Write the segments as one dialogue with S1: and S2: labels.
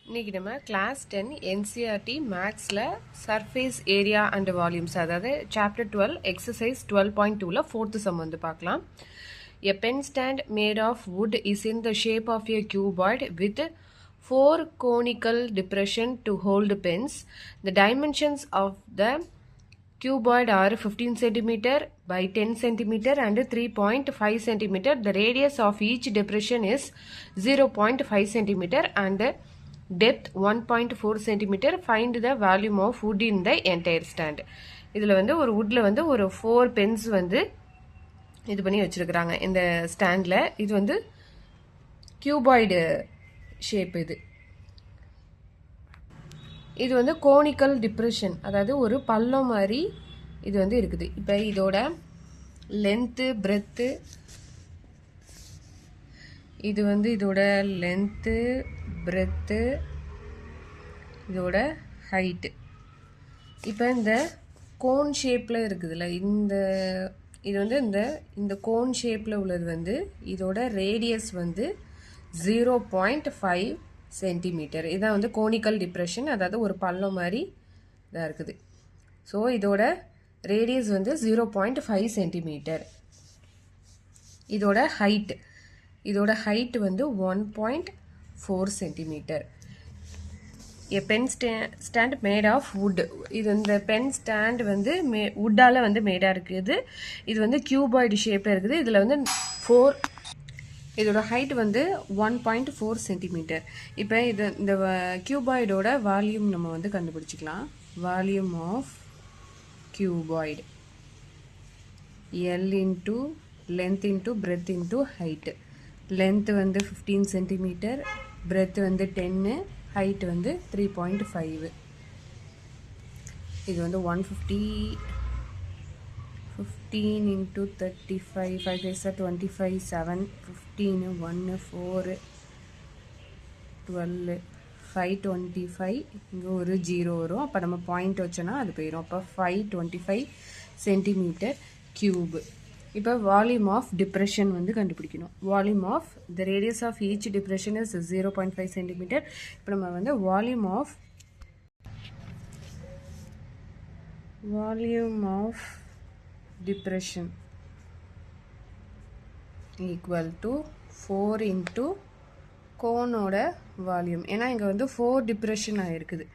S1: இன்னைக்கு நம்ம class 10 NCERT மேக்ஸில் சர்ஃபேஸ் ஏரியா அண்ட் வால்யூம்ஸ் அதாவது சாப்டர் 12 எக்ஸசைஸ் 12.2ல ஃபோர்த்து சம் வந்து பார்க்கலாம். A pen stand made of wood is in the shape of a cuboid with 4 conical depression to hold pens. The dimensions of the cuboid are 15 cm by 10 cm and 3.5 cm. The radius of each depression is 0.5 cm and depth 1.4 cm. Find the volume of wood in the entire stand. இதில் வந்து ஒரு வுட்டில் வந்து ஒரு 4 Benz வந்து இது பண்ணி வச்சுருக்குறாங்க இந்த ஸ்டாண்டில். இது வந்து கியூபாய்டு ஷேப். இது வந்து கோனிக்கல் டிப்ரெஷன், அதாவது ஒரு பள்ளம் மாதிரி இது வந்து இருக்குது. இப்போ இதோட லென்த்து பிரெத்து, இது வந்து இதோட லென்த்து பிரெத்து, இதோட ஹைட்டு. இப்போ இந்த கோன் ஷேப்பில் இருக்குதுல்ல, இது வந்து இந்த கோன் ஷேப்பில் உள்ளது வந்து இதோட ரேடியஸ் வந்து 0.5 சென்டிமீட்டர். இதான் வந்து கோனிக்கல் டிப்ரெஷன், அதாவது ஒரு பள்ளம் மாதிரி இதாக இருக்குது. ஸோ இதோட ரேடியஸ் வந்து 0.5 சென்டிமீட்டர். இதோட ஹைட் வந்து 1.4 centimetre. A pen stand made of wood. இது இந்த பென் ஸ்டாண்ட் வந்து வுட்டால் வந்து மேடாக இருக்குது. இது வந்து கியூபாய்டு ஷேப்பில் இருக்குது. இதில் வந்து இதோட ஹைட் வந்து 1.4 சென்டிமீட்டர். இப்போ இந்த கியூபாய்டோட வால்யூம் நம்ம வந்து கண்டுபிடிச்சிக்கலாம். Volume of cuboid L into length into breadth into height. Length வந்து 15 சென்டிமீட்டர், பிரெத் வந்து 10, ஹைட் வந்து 3.5. இது வந்து 15 into 35, 5 is 25, 7, 15, 1, 4, 12, 5, 25. இங்கே ஒரு 0 வரும். அப்போ நம்ம பாயிண்ட் வச்சோன்னா அது போயிடும். அப்போ 525 சென்டிமீட்டர் கியூப். இப்போ வால்யூம் ஆஃப் டிப்ரெஷன் வந்து கண்டுபிடிக்கணும். Volume of the radius of each depression is 0.5 centimetre. இப்போ நம்ம வந்து volume of depression equal to 4 into கோனோட வால்யூம். ஏன்னா இங்கே வந்து 4 டிப்ரெஷன் ஆகிருக்குது,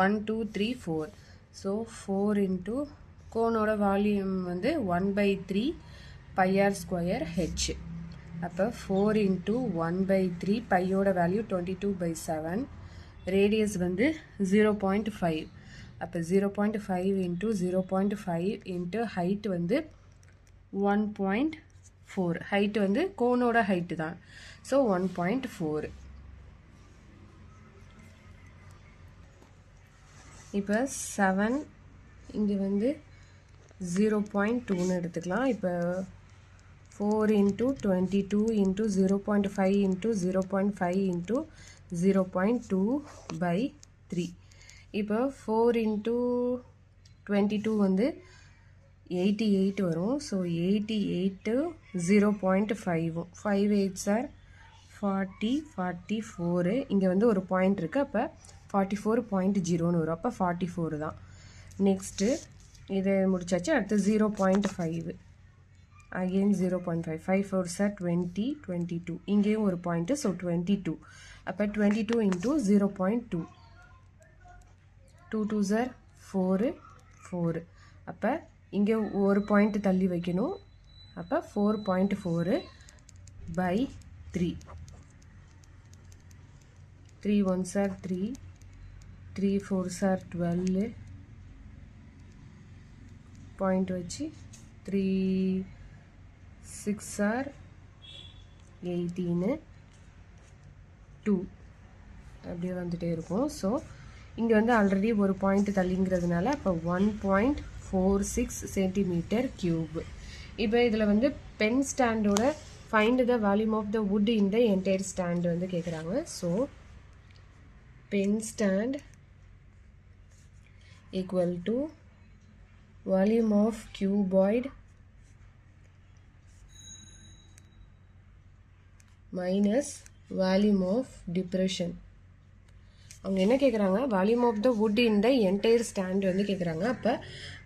S1: 1 2 3 4. ஸோ 4 into கோனோட வால்யூம் வந்து 1/3 πr² h. அப்போ 4 into 1/3 பையோட வேல்யூ 22/7. ரேடியஸ் வந்து 0.5. அப்போ 0.5 into 0.5 into ஹைட் வந்து 1.4. ஹைட் வந்து கோனோட ஹைட்டு தான். ஸோ 1.4. இப்போ 7 இங்கே வந்து 0.2ன்னு எடுத்துக்கலாம். இப்போ 4 into 22 into 0.5 into 0.5 into 0.2/3. இப்போ 4 into 22 வந்து 88 வரும். ஸோ 88 0.5. 5 8s are 40, 44. இங்கே வந்து ஒரு பாயிண்ட் இருக்குது. அப்போ 44.0ன்னு வரும். அப்போ 44 தான். நெக்ஸ்ட்டு இது முடிச்சாச்சு. அடுத்து 0.5. அகெயின் 0.5. 5 4s are 20, 22. இங்கேயும் ஒரு பாயிண்ட்டு. ஸோ 22. அப்போ 22 into 0.2. 2 2s are 4, 4. அப்போ இங்கே ஒரு பாயிண்ட் தள்ளி வைக்கணும். அப்போ 4.4/3. 3 1s are 3, 3 4s are 12. Point வச்சு 3 6 are 18, 2 அப்படியே வந்துகிட்டே இருக்கும். ஸோ இங்கே வந்து ஆல்ரெடி ஒரு பாயிண்ட் தள்ளிங்கிறதுனால அப்போ 1.46 சென்டிமீட்டர் கியூப். இப்போ இதில் வந்து பென் ஸ்டாண்டோட find the volume of the wood in the entire stand வந்து கேட்குறாங்க. So pen stand equal to volume of cuboid minus volume of depression. அவங்க என்ன கேட்குறாங்க, volume of the wood in the entire stand வந்து கேட்குறாங்க. அப்போ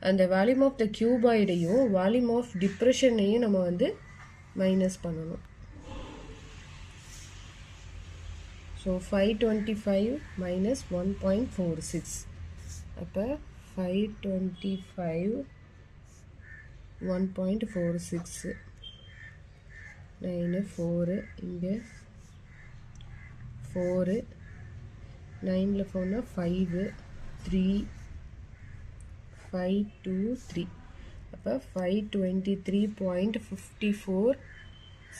S1: அந்த வால்யூம் ஆஃப் த கியூபாய்டையும் வால்யூம் ஆஃப் டிப்ரெஷனையும் நம்ம வந்து மைனஸ் பண்ணணும். So 525 minus 1.46. அப்போ 525 1.46 9 4 இங்கே 4 9ல் 4னா 5 3 5 2 3. அப்போ 523.54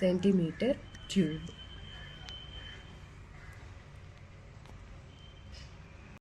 S1: centimeter cube.